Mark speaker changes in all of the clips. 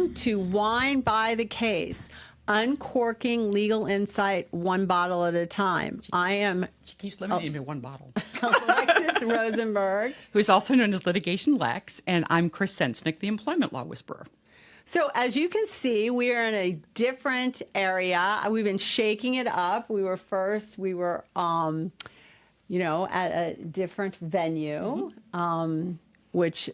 Speaker 1: Welcome to Wine by the Case, uncorking legal insight one bottle at a time.
Speaker 2: She keeps limiting me to one bottle.
Speaker 1: Alexis Rosenberg.
Speaker 2: Who is also known as Litigation Lex, and I'm Chris Sensnick, the employment law whisperer.
Speaker 1: So as you can see, we are in a different area. We've been shaking it up. We were at a different venue, which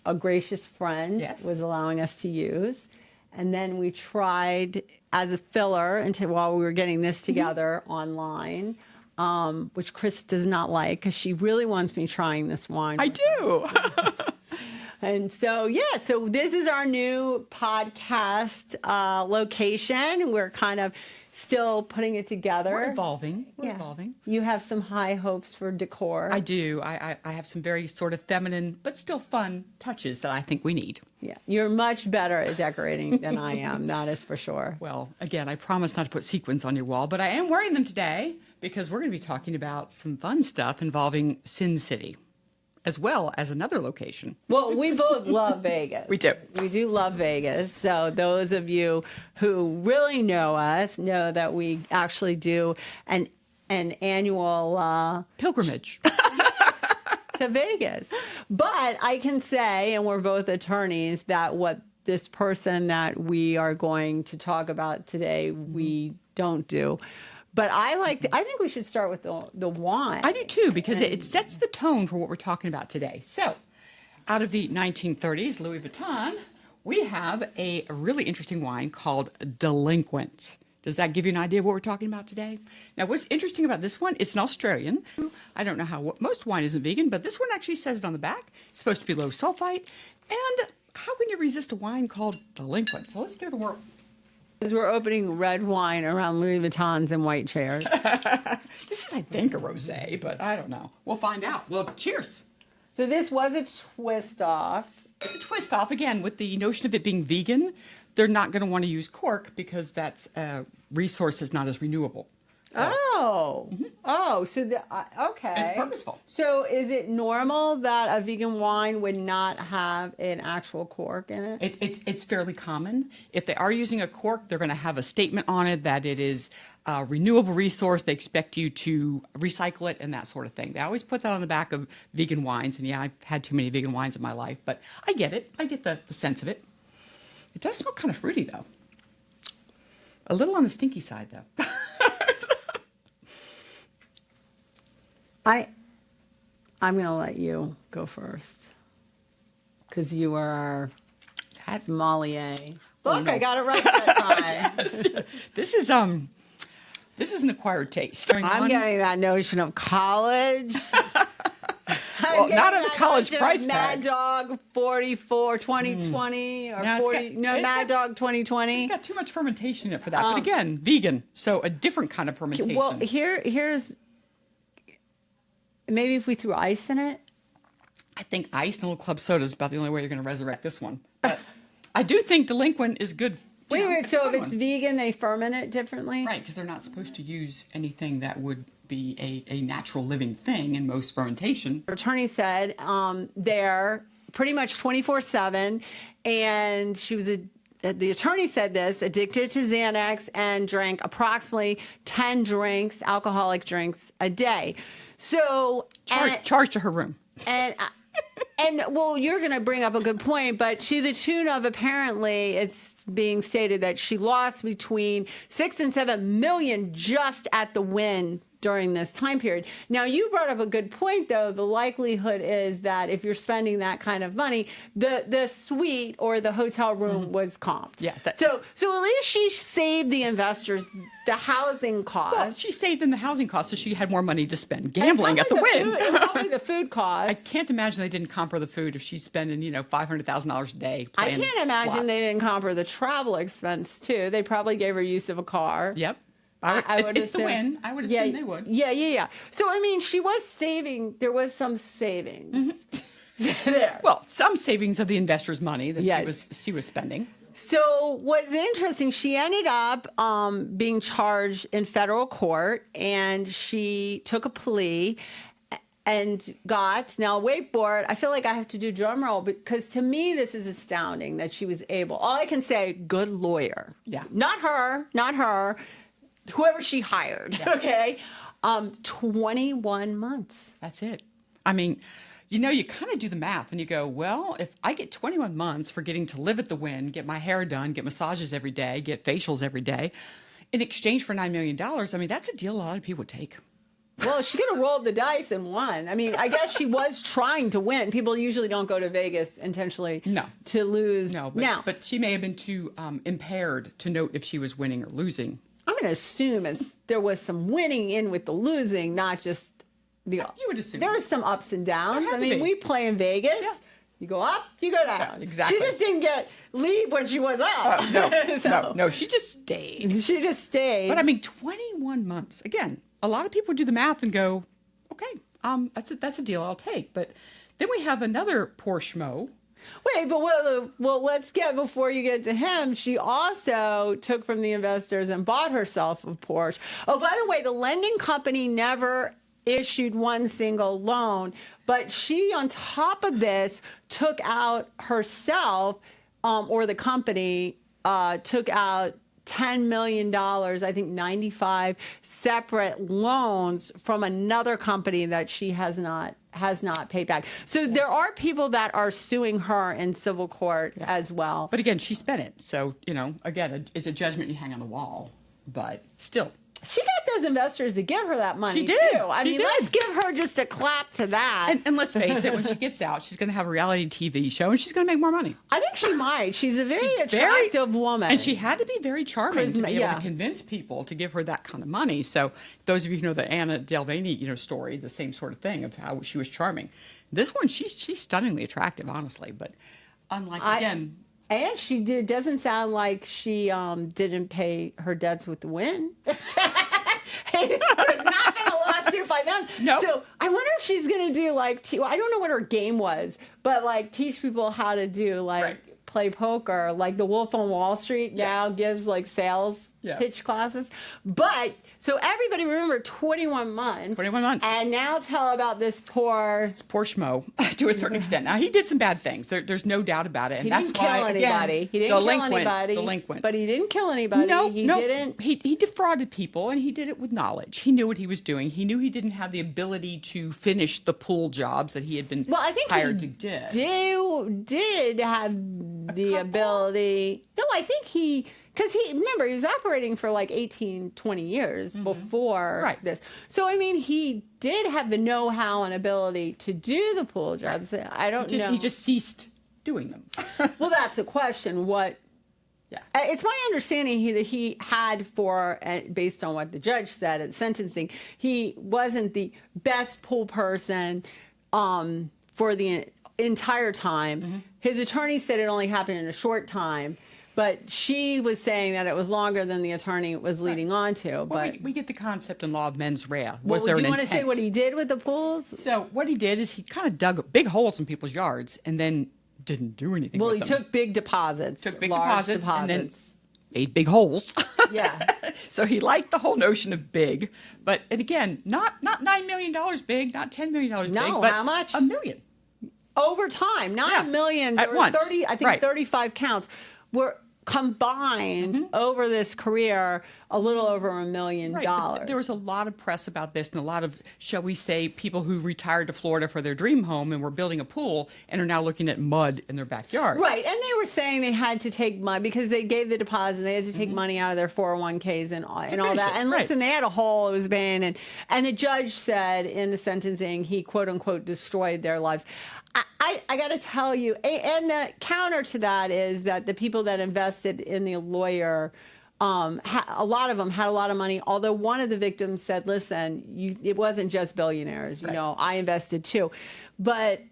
Speaker 1: a gracious friend was allowing us to use. And then we tried as a filler while we were getting this together online, which Chris does not like because she really wants me trying this wine.
Speaker 2: I do.
Speaker 1: And so, so this is our new podcast location. We're kind of still putting it together.
Speaker 2: We're evolving. We're evolving.
Speaker 1: You have some high hopes for decor.
Speaker 2: I do. I have some very sort of feminine, but still fun touches that I think we need.
Speaker 1: Yeah, you're much better at decorating than I am. That is for sure.
Speaker 2: Well, again, I promise not to put sequins on your wall, but I am wearing them today because we're going to be talking about some fun stuff involving Sin City, as well as another location.
Speaker 1: Well, we both love Vegas.
Speaker 2: We do.
Speaker 1: We do love Vegas. So those of you who really know us know that we actually do an annual
Speaker 2: pilgrimage
Speaker 1: to Vegas. But I can say, and we're both attorneys, that what this person that we are going to talk about today, we don't do. But I think we should start with the wine.
Speaker 2: I do too, because it sets the tone for what we're talking about today. So, out of the 1930s, Louis Vuitton, we have a really interesting wine called Delinquent. Does that give you an idea of what we're talking about today? Now, what's interesting about this one, it's an Australian. I don't know how most wine isn't vegan, but this one actually says it on the back. It's supposed to be low sulfite. And how can you resist a wine called Delinquent? So let's give it a whirl.
Speaker 1: As we're opening red wine around Louis Vuittons and white chairs.
Speaker 2: This is, I think, a rosé, but I don't know. We'll find out. Well, cheers.
Speaker 1: So this was a twist off.
Speaker 2: It's a twist off, again, with the notion of it being vegan. They're not going to want to use cork because that's resource is not as renewable.
Speaker 1: Okay.
Speaker 2: It's purposeful.
Speaker 1: So is it normal that a vegan wine would not have an actual cork in it?
Speaker 2: It's fairly common. If they are using a cork, they're going to have a statement on it that it is a renewable resource. They expect you to recycle it and that sort of thing. They always put that on the back of vegan wines. And yeah, I've had too many vegan wines in my life, but I get it. I get the sense of it. It does smell kind of fruity, though. A little on the stinky side, though.
Speaker 1: I'm going to let you go first because you are our sommelier. Look, no. I got it right that time.
Speaker 2: Yes. This is an acquired taste.
Speaker 1: I'm getting that notion of college.
Speaker 2: Well, not at a college price tag.
Speaker 1: Mad Dog 44 2020 or
Speaker 2: no,
Speaker 1: 40. Mad Dog 2020.
Speaker 2: It's got too much fermentation in it for that. But again, vegan, so a different kind of fermentation.
Speaker 1: Well, here's maybe if we threw ice in it.
Speaker 2: I think ice and a little club soda is about the only way you're going to resurrect this one. But I do think Delinquent is good.
Speaker 1: Wait, so if it's vegan, they ferment it differently?
Speaker 2: Right, because they're not supposed to use anything that would be a natural living thing in most fermentation.
Speaker 1: The attorney said they're pretty much 24/7, and the attorney said this, addicted to Xanax and drank approximately 10 drinks, alcoholic drinks a day. So
Speaker 2: charge to her room.
Speaker 1: And well, you're going to bring up a good point, but to the tune of apparently it's being stated that she lost between 6 and 7 million just at the win during this time period. Now, you brought up a good point, though. The likelihood is that if you're spending that kind of money, the suite or the hotel room was comped.
Speaker 2: Yeah.
Speaker 1: So at least she saved the investors the housing costs.
Speaker 2: Well, she saved them the housing costs, so she had more money to spend gambling at the win.
Speaker 1: Probably the food costs.
Speaker 2: I can't imagine they didn't comp her the food if she's spending, $500,000 a day.
Speaker 1: I can't imagine
Speaker 2: slots.
Speaker 1: They didn't comp her the travel expense too. They probably gave her use of a car.
Speaker 2: Yep. It's the win. I would assume they would.
Speaker 1: Yeah. So, I mean, she was saving. There was some savings there.
Speaker 2: Well, some savings of the investors' money that she was spending.
Speaker 1: So what's interesting, she ended up being charged in federal court, and she took a plea. and got, now wait for it, I feel like I have to do drum roll because to me this is astounding that she was able, all I can say, good lawyer.
Speaker 2: Yeah.
Speaker 1: Not her, whoever she hired, okay? 21 months.
Speaker 2: That's it. I mean, you kind of do the math and you go, well, if I get 21 months for getting to live at the Wynn, get my hair done, get massages every day, get facials every day, in exchange for $9 million, I mean, that's a deal a lot of people would take.
Speaker 1: Well, she could have rolled the dice and won. I mean, I guess she was trying to win. People usually don't go to Vegas intentionally to lose.
Speaker 2: No, but she may have been too impaired to note if she was winning or losing.
Speaker 1: I'm going to assume there was some winning in with the losing, not just the.
Speaker 2: You would assume.
Speaker 1: There was some ups and downs. I mean,
Speaker 2: be.
Speaker 1: we play in Vegas.
Speaker 2: Yeah.
Speaker 1: You go up, you go down.
Speaker 2: Yeah, exactly.
Speaker 1: She just didn't leave when she was up.
Speaker 2: No, she just stayed.
Speaker 1: She just stayed.
Speaker 2: But I mean, 21 months. Again, a lot of people do the math and go, okay, that's a deal I'll take. But then we have another poor schmo.
Speaker 1: Wait, but well, let's get, before you get to him, she also took from the investors and bought herself a Porsche. Oh, by the way, the lending company never issued one single loan, but she, on top of this, took out herself, or the company took out $10 million, I think 95 separate loans from another company that she has not paid back. So there are people that are suing her in civil court as well.
Speaker 2: But again, she spent it. So, again, it's a judgment you hang on the wall. But still.
Speaker 1: She got those investors to give her that money,
Speaker 2: she did.
Speaker 1: too. I mean, let's give her just a clap to that.
Speaker 2: And let's face it, when she gets out, she's going to have a reality TV show, and she's going to make more money.
Speaker 1: I think she might. She's a very attractive woman.
Speaker 2: And she had to be very charming to be able
Speaker 1: yeah.
Speaker 2: to convince people to give her that kind of money. So those of you who know the Anna Delvey, story, the same sort of thing of how she was charming. This one, she's stunningly attractive, honestly. But unlike, again...
Speaker 1: And she doesn't sound like she didn't pay her debts with the Wynn. There's not been a lawsuit by them.
Speaker 2: No.
Speaker 1: So I wonder if she's going to do I don't know what her game was, but teach people how to do play poker. Like the Wolf on Wall Street now gives sales pitch classes. But so everybody remember 21 months.
Speaker 2: 21 months.
Speaker 1: And now tell about this poor
Speaker 2: schmo to a certain extent. Now he did some bad things. There's no doubt about it. And
Speaker 1: he
Speaker 2: that's
Speaker 1: didn't kill
Speaker 2: why
Speaker 1: anybody.
Speaker 2: Again,
Speaker 1: he didn't kill anybody.
Speaker 2: Delinquent.
Speaker 1: But he didn't kill anybody.
Speaker 2: No,
Speaker 1: he didn't.
Speaker 2: He defrauded people, and he did it with knowledge. He knew what he was doing. He knew he didn't have the ability to finish the pool jobs that he had been hired to do.
Speaker 1: Did have the ability. No, I think because remember, he was operating for 18, 20 years before this. So, I mean, he did have the know-how and ability to do the pool jobs. Right. I don't know.
Speaker 2: He just ceased doing them.
Speaker 1: Well, that's the question. It's my understanding that he had based on what the judge said at sentencing, he wasn't the best pool person for the entire time. His attorney said it only happened in a short time. But she was saying that it was longer than the attorney was leading on to. But
Speaker 2: we get the concept in law of mens rea.
Speaker 1: Do you want to say what he did with the pools?
Speaker 2: So what he did is he kind of dug big holes in people's yards and then didn't do anything with them.
Speaker 1: Well, he took big deposits.
Speaker 2: And then made big holes.
Speaker 1: Yeah.
Speaker 2: So he liked the whole notion of big. But, and again, not $9 million big, not $10 million big.
Speaker 1: No,
Speaker 2: but
Speaker 1: how much?
Speaker 2: $1 million.
Speaker 1: Over time, not $1 million.
Speaker 2: At once.
Speaker 1: 35 counts were combined over this career, a little over $1 million.
Speaker 2: There was a lot of press about this and a lot of, shall we say, people who retired to Florida for their dream home and were building a pool and are now looking at mud in their backyard.
Speaker 1: Right. And they were saying they had to take money because they gave the deposit. They had to take money out of their 401ks and all that. And listen, they had a hole it was been. And the judge said in the sentencing, he quote unquote destroyed their lives. I got to tell you, and the counter to that is that the people that invested in the lawyer, a lot of them had a lot of money. Although one of the victims said, "Listen, it wasn't just billionaires. I invested too." But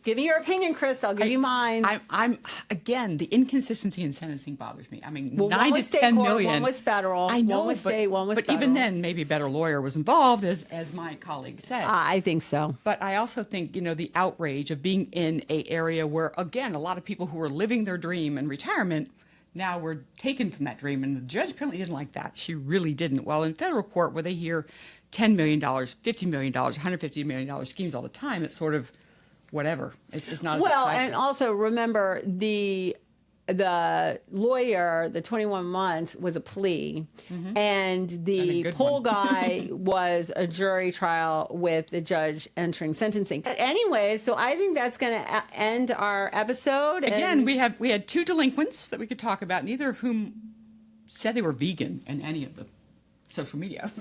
Speaker 1: give me your opinion, Chris. I'll give you mine.
Speaker 2: I'm again, the inconsistency in sentencing bothers me. I mean,
Speaker 1: well,
Speaker 2: 9 to 10 million.
Speaker 1: One was federal.
Speaker 2: I know,
Speaker 1: one was state. One was
Speaker 2: but
Speaker 1: federal.
Speaker 2: even then, maybe a better lawyer was involved, as my colleague said.
Speaker 1: I think so.
Speaker 2: But I also think the outrage of being in a area where, again, a lot of people who are living their dream in retirement now we're taken from that dream. And the judge apparently didn't like that. She really didn't. Well, in federal court, where they hear $10 million, $50 million, $150 million schemes all the time, it's sort of whatever. It's not as
Speaker 1: Well,
Speaker 2: exciting.
Speaker 1: and also remember the lawyer, the 21 months was a plea, and
Speaker 2: And a
Speaker 1: the
Speaker 2: good
Speaker 1: pool
Speaker 2: one.
Speaker 1: guy was a jury trial with the judge entering sentencing. But anyway, so I think that's going to end our episode.
Speaker 2: Again,
Speaker 1: and
Speaker 2: we had two delinquents that we could talk about, neither of whom said they were vegan in any of the social media.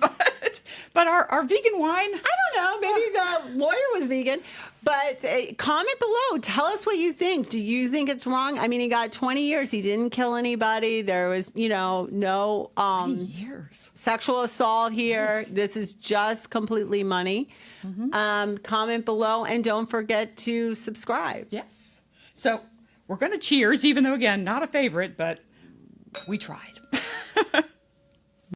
Speaker 2: But our vegan wine,
Speaker 1: I don't know. Maybe the lawyer was vegan. But comment below. Tell us what you think. Do you think it's wrong? I mean, he got 20 years. He didn't kill anybody. There was, no
Speaker 2: years.
Speaker 1: sexual assault here. This is just completely money. Comment below. And don't forget to subscribe.
Speaker 2: Yes. So we're going to cheers, even though, again, not a favorite, but we tried.